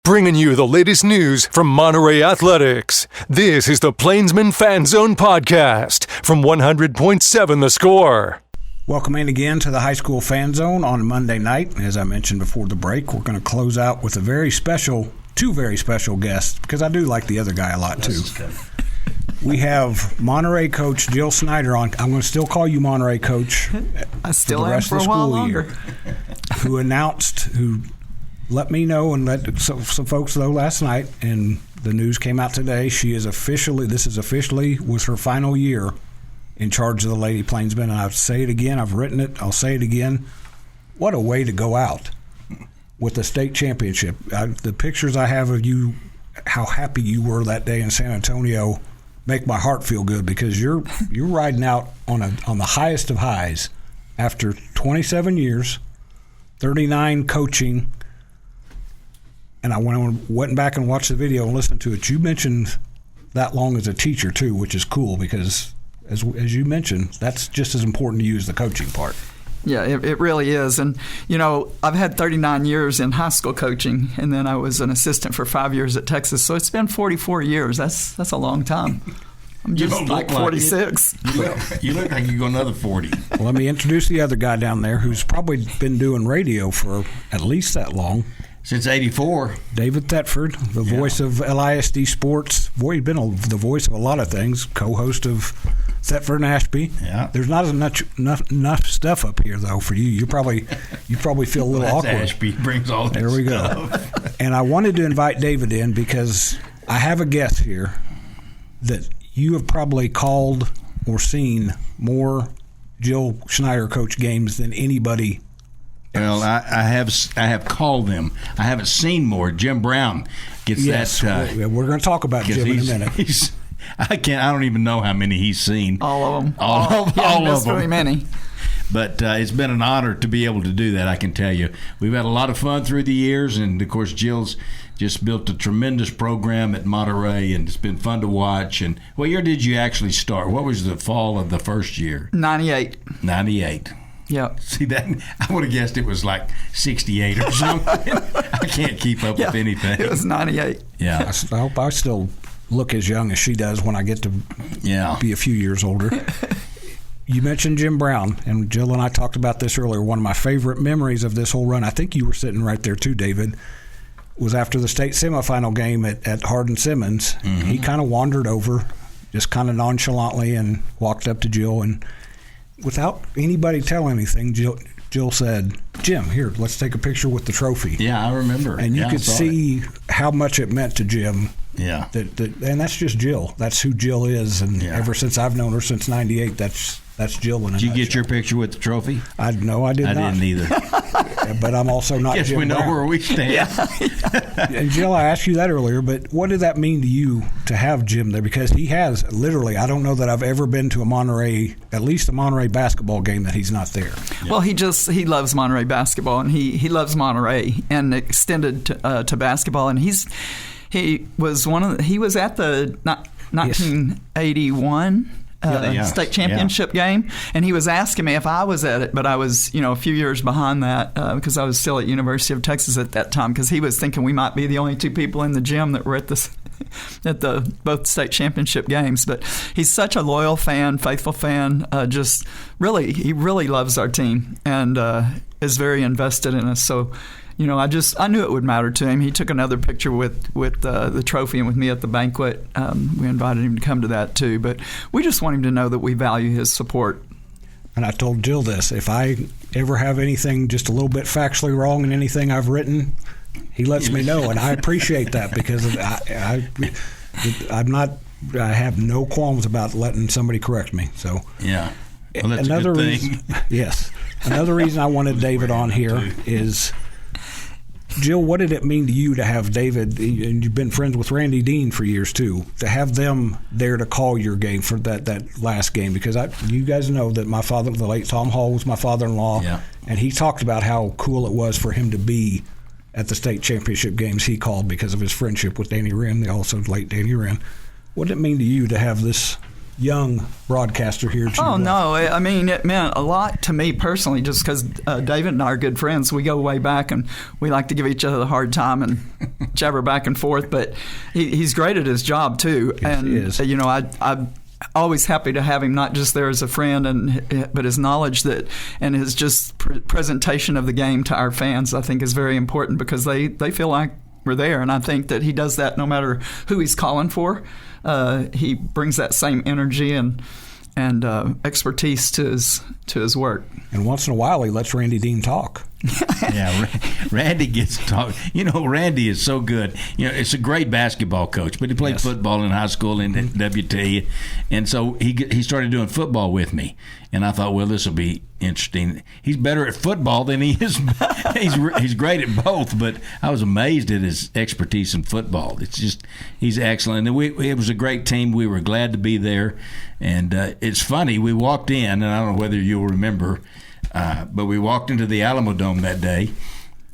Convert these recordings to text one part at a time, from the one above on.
bringing you the latest news from Monterey Athletics. This is the Plainsmen Fan Zone podcast from 100.7 The Score. Welcome in again to the High School Fan Zone on Monday night. As I mentioned before the break, we're going to close out with two very special guests, because I do like the other guy a lot too. We have Monterey coach Jill Schneider on. I'm going to still call you Monterey coach. I still for the am rest for of a the while school longer. Who let me know and let some folks know last night, and the news came out today. This officially was her final year in charge of the Lady Plainsmen. And I'll say it again. I've written it. I'll say it again. What a way to go out with the state championship. The pictures I have of you, how happy you were that day in San Antonio, make my heart feel good, because you're riding out on the highest of highs after 27 years, 39 coaching. And I went back and watched the video and listened to it. You mentioned that long as a teacher too, which is cool, because as you mentioned, that's just as important to you as the coaching part. Yeah, it really is. And, I've had 39 years in high school coaching, and then I was an assistant for 5 years at Texas. So it's been 44 years. That's a long time. I'm just like 46. You look like you go another 40. Well, let me introduce the other guy down there who's probably been doing radio for at least that long. Since '84. David Thetford, the voice of LISD Sports. Boy, he's been the voice of a lot of things, co-host of Thetford and Ashby. Yeah. There's not enough stuff up here, though, for you. You probably feel a little awkward. Ashby brings all that There we stuff. go. And I wanted to invite David in because I have a guess here that you have probably called or seen more Jill Schneider coach games than anybody. Well, I have called them. I haven't seen more. Jim Brown gets that. We're going to talk about Jim in a minute. I don't even know how many he's seen. All of them. All of them. Very many. But it's been an honor to be able to do that, I can tell you. We've had a lot of fun through the years, and, of course, Jill's just built a tremendous program at Monterey, and it's been fun to watch. And what year did you actually start? What was the fall of the first year? 98. 98. Yep. See, that I would have guessed it was like 68 or something. I can't keep up with anything. It was 98. Yeah. I hope I still look as young as she does when I get to be a few years older. You mentioned Jim Brown, and Jill and I talked about this earlier. One of my favorite memories of this whole run, I think you were sitting right there too, David, was after the state semifinal game at Hardin-Simmons. Mm-hmm. He kind of wandered over, just kind of nonchalantly, and walked up to Jill, and without anybody telling anything, Jill said, "Jim, here, let's take a picture with the trophy." Yeah, I remember. And you could see how much it meant to Jim. Yeah. And that's just Jill. That's who Jill is. And ever since I've known her since 98, that's Jill in a nutshell. Did you get your picture with the trophy? No, I did not. I didn't either. But I'm also not Guess Jim we know Brown. where we stand. And Jill, I asked you that earlier, but what did that mean to you to have Jim there? Because he has literally, I don't know that I've ever been to at least a Monterey basketball game that he's not there. Yeah. Well, he loves Monterey basketball, and he loves Monterey and extended to basketball. And he was at the 1981 state championship game, and he was asking me if I was at it, but I was a few years behind that because I was still at University of Texas at that time, because he was thinking we might be the only two people in the gym that were at the both state championship games. But he's such a loyal fan, faithful fan, he really loves our team and is very invested in us. So I knew it would matter to him. He took another picture with the trophy and with me at the banquet. We invited him to come to that too. But we just want him to know that we value his support. And I told Jill this: if I ever have anything just a little bit factually wrong in anything I've written, he lets me know, and I appreciate that, because I have no qualms about letting somebody correct me. So yeah, well, that's a good thing. Reason, yes, another reason I wanted David on here is, Jill, what did it mean to you to have David, and you've been friends with Randy Dean for years too, to have them there to call your game for that last game? Because you guys know that my father, the late Tom Hall, was my father-in-law, and he talked about how cool it was for him to be at the state championship games he called because of his friendship with Danny Wren, the also late Danny Wren. What did it mean to you to have this young broadcaster here. No, I mean, it meant a lot to me personally, just because David and I are good friends. We go way back, and we like to give each other a hard time and jabber back and forth. But he's great at his job too, yes, and he is. I'm always happy to have him, not just there as a friend, but his knowledge and his just presentation of the game to our fans, I think, is very important, because they feel like we're there, and I think that he does that no matter who he's calling for. He brings that same energy and expertise to his work. And once in a while, he lets Randy Dean talk. Yeah, Randy gets to talk. Randy is so good. It's a great basketball coach, but he played football in high school in WT, and so he started doing football with me. And I thought, well, this will be interesting. He's better at football than he is. He's great at both, but I was amazed at his expertise in football. It's just, he's excellent. And it was a great team. We were glad to be there. And it's funny, we walked in, and I don't know whether you'll remember, but we walked into the Alamo Dome that day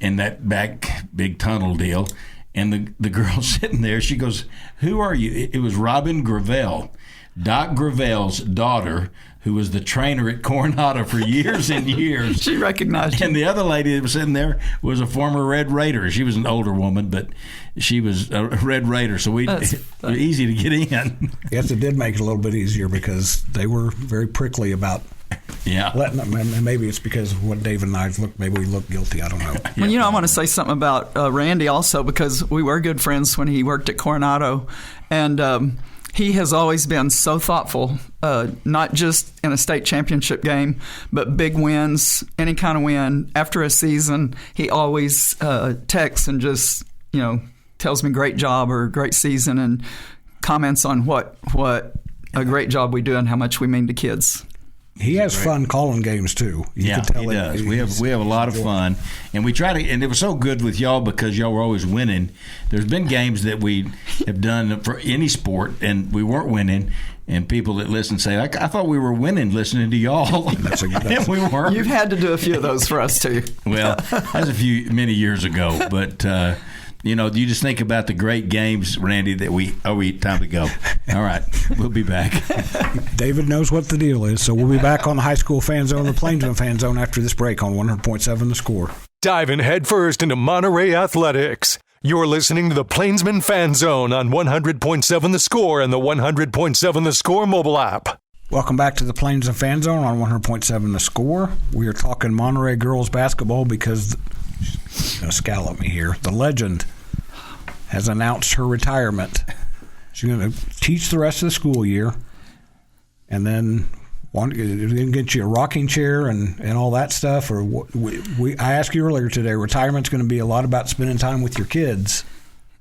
in that back big tunnel deal, and the girl sitting there, she goes, "Who are you?" It was Robin Gravel, Doc Gravel's daughter, who was the trainer at Coronado for years and years. She recognized him. And the other lady that was sitting there was a former Red Raider. She was an older woman, but she was a Red Raider, so it was easy to get in. Yes, it did make it a little bit easier, because they were very prickly about letting them. And maybe it's because of what David and I look. Maybe we look guilty. I don't know. Well, I want to say something about Randy also, because we were good friends when he worked at Coronado, and he has always been so thoughtful, not just in a state championship game, but big wins, any kind of win. After a season, he always texts and just, tells me great job or great season, and comments on what a great job we do and how much we mean to kids. He has fun calling games too. You can tell he does. We have a lot of fun, and we try to. And it was so good with y'all because y'all were always winning. There's been games that we have done for any sport, and we weren't winning. And people that listen say, "I thought we were winning listening to y'all," and we weren't. You've had to do a few of those for us too. Well, that was many years ago, but. You just think about the great games, Randy, that time to go. All right, we'll be back. David knows what the deal is, so we'll be back on the High School Fan Zone, the Plainsmen Fan Zone, after this break on 100.7 The Score. Diving headfirst into Monterey athletics. You're listening to the Plainsmen Fan Zone on 100.7 The Score and the 100.7 The Score mobile app. Welcome back to the Plainsmen Fan Zone on 100.7 The Score. We are talking Monterey girls basketball because... Scallop me here. The legend has announced her retirement. She's going to teach the rest of the school year, and then get you a rocking chair and all that stuff. Or I asked you earlier today, retirement's going to be a lot about spending time with your kids,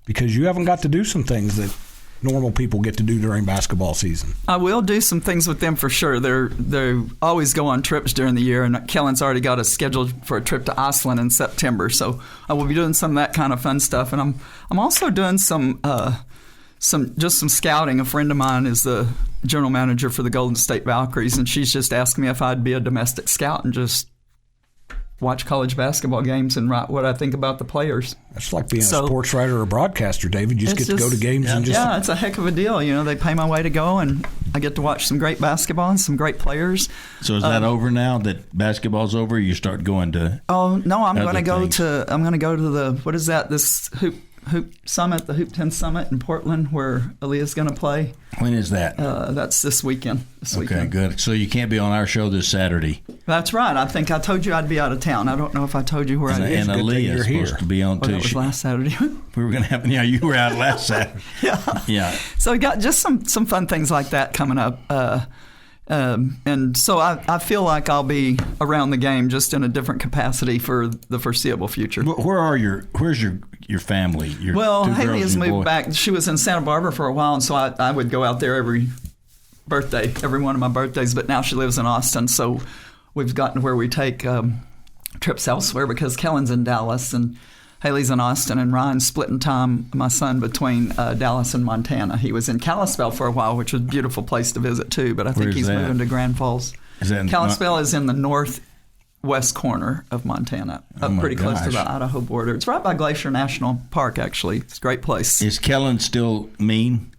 because you haven't got to do some things that normal people get to do during basketball season. I will do some things with them for sure. They always go on trips during the year, and Kellen's already got us scheduled for a trip to Iceland in September. So I will be doing some of that kind of fun stuff, and I'm also doing some scouting. A friend of mine is the general manager for the Golden State Valkyries, and she's just asked me if I'd be a domestic scout and just watch college basketball games and write what I think about the players. That's like being a sports writer or broadcaster, David. You just get to go to games and just... Yeah, it's a heck of a deal. They pay my way to go, and I get to watch some great basketball and some great players. So is that over now, that basketball's over? You start going to... Oh, no, I'm going to go to the... What is that? This Hoop Summit, the Hoop 10 Summit in Portland, where Aaliyah's going to play. When is that? That's this weekend. Okay, good. So you can't be on our show this Saturday. That's right. I think I told you I'd be out of town. I don't know if I told you where I am. And Aaliyah's supposed to be on too. That was last Saturday. We were going to have... Yeah, you were out last Saturday. Yeah. So we got just some fun things like that coming up. And so I feel like I'll be around the game, just in a different capacity for the foreseeable future. Where's your family? Haley has moved back. She was in Santa Barbara for a while, and so I would go out there every one of my birthdays. But now she lives in Austin, so we've gotten where we take trips elsewhere, because Kellen's in Dallas and Haley's in Austin, and Ryan's splitting time, my son, between Dallas and Montana. He was in Kalispell for a while, which was a beautiful place to visit too, but I think he's moving to Grand Falls. Kalispell is in the northwest corner of Montana, pretty close to the Idaho border. It's right by Glacier National Park, actually. It's a great place. Is Kellen still mean?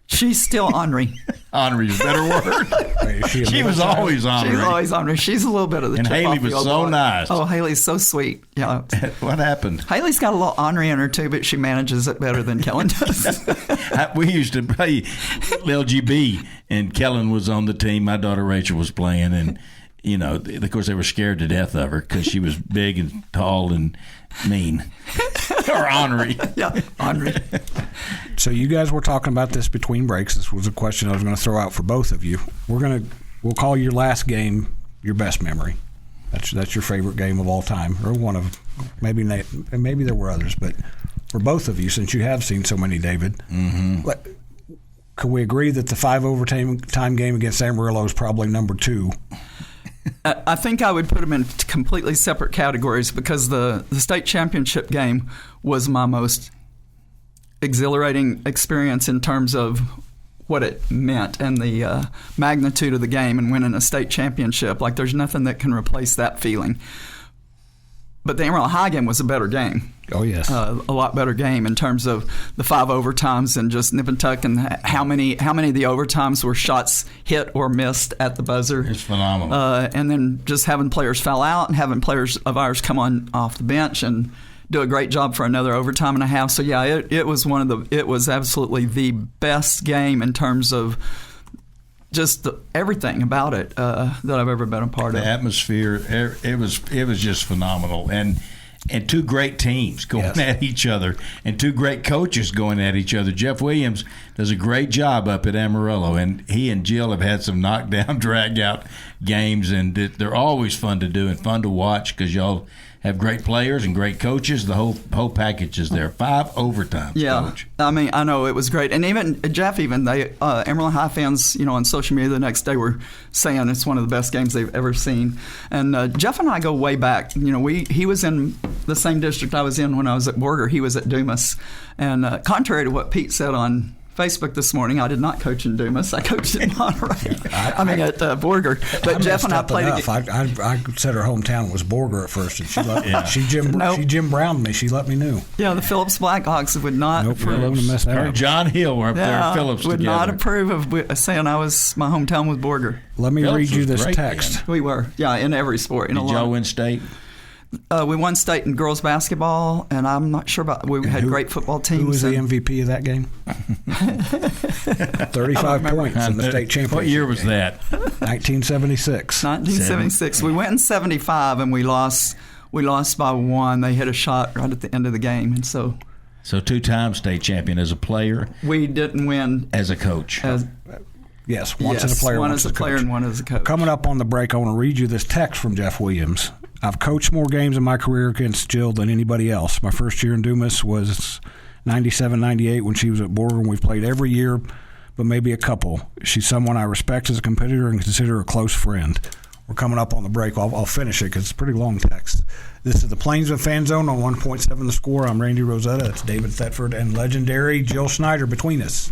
She's still ornery. Ornery is a better word. She was always ornery. She's always ornery. She's a little bit of the And chip Haley off the was old so block. nice. Oh, Haley's so sweet. Yeah. What happened? Haley's got a little ornery in her too, but she manages it better than Kellen does. We used to play LGB, and Kellen was on the team. My daughter Rachel was playing, and of course, they were scared to death of her because she was big and tall and mean. Or ornery. Yeah, ornery. So you guys were talking about this between breaks. This was a question I was going to throw out for both of you. We'll call your last game your best memory. That's your favorite game of all time, or one of maybe there were others, but for both of you, since you have seen so many, David, can we agree that the 5 overtime game against Amarillo is probably number 2? I think I would put them in completely separate categories because the state championship game was my most exhilarating experience in terms of what it meant and the magnitude of the game and winning a state championship. Like, there's nothing that can replace that feeling. But the Amarillo High game was a better game. Oh, yes. A lot better game in terms of the 5 overtimes and just nip and tuck, and how many of the overtimes were shots hit or missed at the buzzer. It's phenomenal. And then just having players foul out and having players of ours come on off the bench and do a great job for another overtime and a half. So yeah, it was absolutely the best game in terms of just everything about it that I've ever been a part of. The atmosphere, it was just phenomenal, and two great teams going at each other, and two great coaches going at each other. Jeff Williams does a great job up at Amarillo, and he and Jill have had some knockdown, drag-out games, and they're always fun to do and fun to watch because y'all have great players and great coaches. The whole package is there. 5 overtimes, Coach. I mean, I know it was great, and even Jeff, they Amarillo High fans, on social media the next day were saying it's one of the best games they've ever seen. And Jeff and I go way back. He was in the same district I was in when I was at Borger. He was at Dumas, and contrary to what Pete said on Facebook this morning, I did not coach in Dumas. I coached in Monterey. At Borger. But Jeff and I played. I said her hometown was Borger at first, and she Jim Browned me. She let me know. Yeah, the Phillips Blackhawks would not approve. John Hill were up there at Phillips would together. Not approve of saying my hometown was Borger. Let me read you this text. We were, in every sport. Did y'all win state? We won state in girls basketball, and I'm not sure about. We had great football teams. Who was the MVP of that game? 35 points in the state championship. What year was that? 1976. 1976. We went in 75, and we lost. We lost by 1. They hit a shot right at the end of the game, and so. So 2-time state champion as a player. We didn't win as a coach. Yes, once as a player, one as a player, and one as a coach. Coming up on the break, I want to read you this text from Jeff Williams. I've coached more games in my career against Jill than anybody else. My first year in Dumas was 97-98 when she was at Borger, and we've played every year, but maybe a couple. She's someone I respect as a competitor and consider a close friend. We're coming up on the break. I'll finish it because it's a pretty long text. This is the Plainsmen Fan Zone on 1.7 The Score. I'm Randy Rosetta. It's David Thetford and legendary Jill Schneider between us.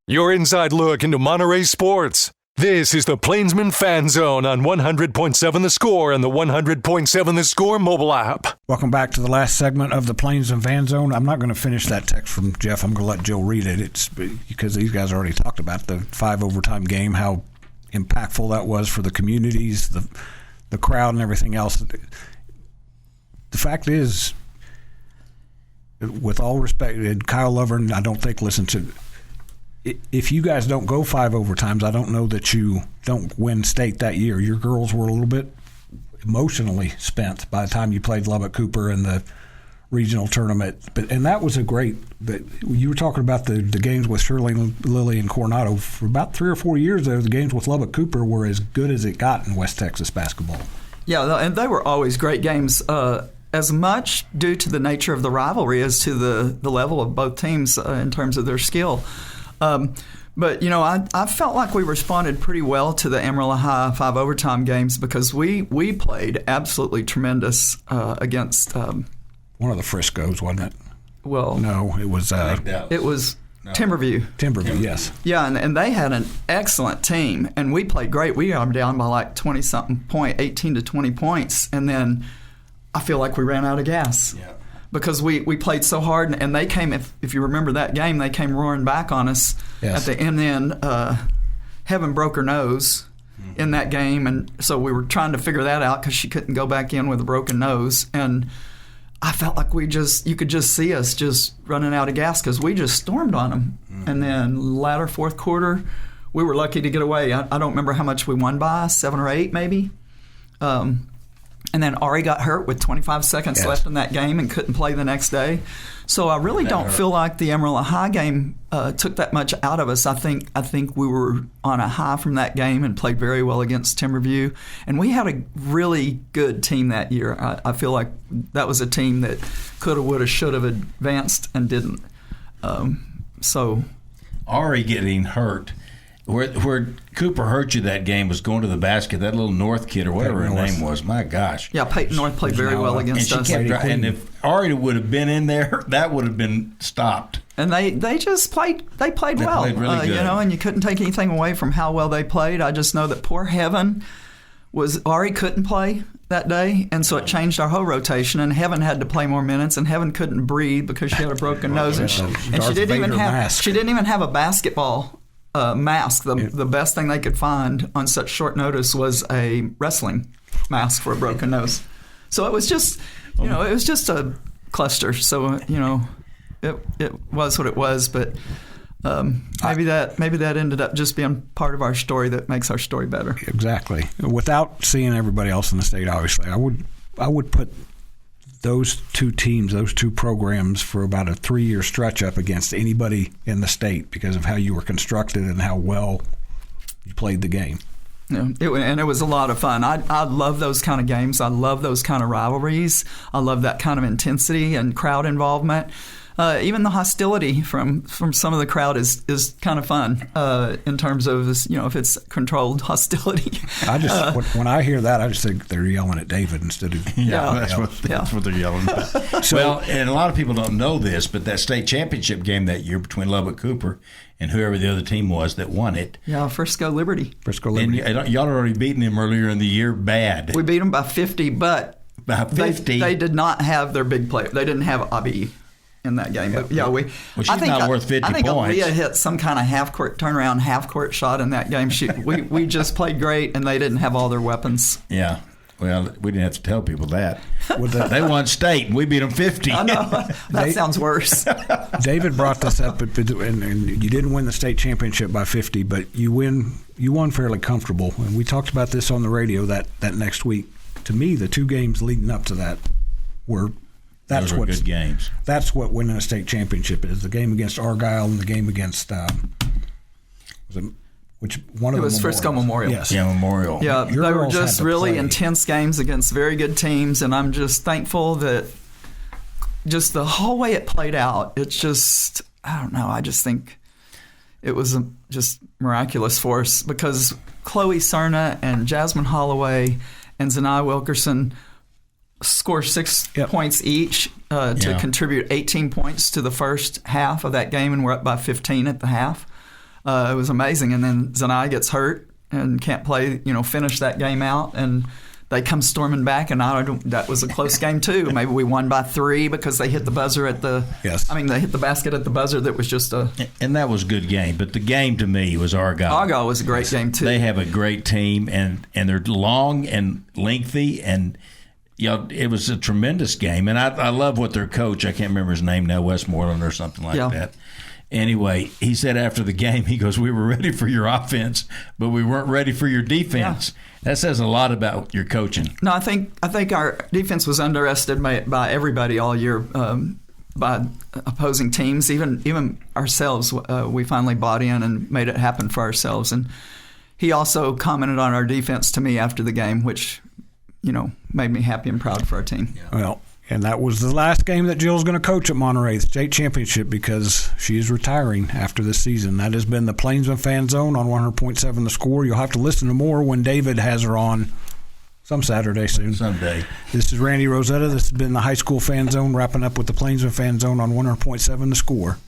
Your inside look into Monterey sports. This is the Plainsmen Fan Zone on 100.7 The Score and the 100.7 The Score mobile app. Welcome back to the last segment of the Plainsmen Fan Zone. I'm not going to finish that text from Jeff. I'm going to let Jill read it. It's because these guys already talked about the 5 overtime game, how impactful that was for the communities, the crowd, and everything else. The fact is, with all respect, and Kyle Lovern, I don't think listened to. If you guys don't go 5 overtimes, I don't know that you don't win state that year. Your girls were a little bit emotionally spent by the time you played Lubbock Cooper in the regional tournament. And that was a great – you were talking about the games with Shirley, Lilly, and Coronado. For about 3 or 4 years there, the games with Lubbock Cooper were as good as it got in West Texas basketball. Yeah, and they were always great games. As much due to the nature of the rivalry as to the level of both teams in terms of their skill. But, I felt like we responded pretty well to the Amarillo High 5 overtime games because we played absolutely tremendous against one of the Friscos, wasn't it? Well, no, it was Timberview. Timberview, yes. Yeah, and they had an excellent team, and we played great. We are down by like 20-something 18 to 20 points, and then I feel like we ran out of gas. Yeah. because we played so hard, and they came, if you remember that game, they came roaring back on us at the end. Then Heaven broke her nose in that game, and so we were trying to figure that out because she couldn't go back in with a broken nose. And I felt like you could just see us just running out of gas because we just stormed on them. And then latter fourth quarter, we were lucky to get away. I don't remember how much we won by, 7 or 8 maybe. And then Ari got hurt with 25 seconds left in that game and couldn't play the next day. So I really don't feel like the Amarillo High game took that much out of us. I think we were on a high from that game and played very well against Timberview. And we had a really good team that year. I feel like that was a team that could have, would have, should have advanced and didn't. So Ari getting hurt. Where Cooper hurt you that game was going to the basket. That little North kid or whatever her name was. My gosh. Yeah, Peyton North played very well against us. And if Ari would have been in there, that would have been stopped. And they just played. They played well. Played really good. And you couldn't take anything away from how well they played. I just know that poor Heaven Ari couldn't play that day, and so it changed our whole rotation, and Heaven had to play more minutes, and Heaven couldn't breathe because she had a broken nose, and she didn't even have a basketball mask. The best thing they could find on such short notice was a wrestling mask for a broken nose. So it was just, it was just a cluster. So it was what it was. But maybe that ended up just being part of our story that makes our story better. Exactly. Without seeing everybody else in the state, obviously, I would put those two teams, those two programs, for about a 3-year stretch up against anybody in the state because of how you were constructed and how well you played the game. Yeah, it was a lot of fun. I love those kind of games. I love those kind of rivalries. I love that kind of intensity and crowd involvement. Even the hostility from some of the crowd is kind of fun in terms of this, if it's controlled hostility. When I hear that, I just think they're yelling at David instead of that's what they're yelling about. And a lot of people don't know this, but that state championship game that year between Lubbock Cooper and whoever the other team was that won it. Yeah, Frisco Liberty. And y'all had already beaten them earlier in the year bad. We beat them by 50, but by 50. They did not have their big player. They didn't have Abi in that game. But she's not worth 50 points. I think Aaliyah hit some kind of half-court shot in that game. We just played great, and they didn't have all their weapons. Yeah. Well, we didn't have to tell people that. They won state, and we beat them 50. I know. That sounds worse. David brought this up, and you didn't win the state championship by 50, but you won fairly comfortable. And we talked about this on the radio that next week. To me, the two games leading up to that were good games. That's what winning a state championship is. The game against Argyle and the game against Frisco Memorial. Yes. Yeah, Memorial. Yeah, they were just really intense games against very good teams, and I'm just thankful that just the whole way it played out, it's just, I don't know, I just think it was just miraculous for us because Chloe Cerna and Jasmine Holloway and Zanai Wilkerson score 6 points each to contribute 18 points to the first half of that game, and we're up by 15 at the half. It was amazing. And then Zanai gets hurt and can't play, finish that game out, and they come storming back, and that was a close game too. Maybe we won by 3 because they hit the buzzer at the they hit the basket at the buzzer that was just and that was a good game. But the game to me was Argyle. Argyle was a great game too. They have a great team, and they're long and lengthy, and it was a tremendous game. And I love what their coach, I can't remember his name now, Westmoreland or something like that. Anyway, he said after the game, he goes, "We were ready for your offense, but we weren't ready for your defense." Yeah. That says a lot about your coaching. No, I think our defense was underestimated by everybody all year, by opposing teams, even ourselves. We finally bought in and made it happen for ourselves. And he also commented on our defense to me after the game, which made me happy and proud for our team. Yeah. Well, and that was the last game that Jill's going to coach at Monterey, the state championship, because she is retiring after this season. That has been the Plainsman Fan Zone on 100.7 The Score. You'll have to listen to more when David has her on some Saturday soon. Someday. This is Randy Rosetta. This has been the High School Fan Zone, wrapping up with the Plainsman Fan Zone on 100.7 The Score.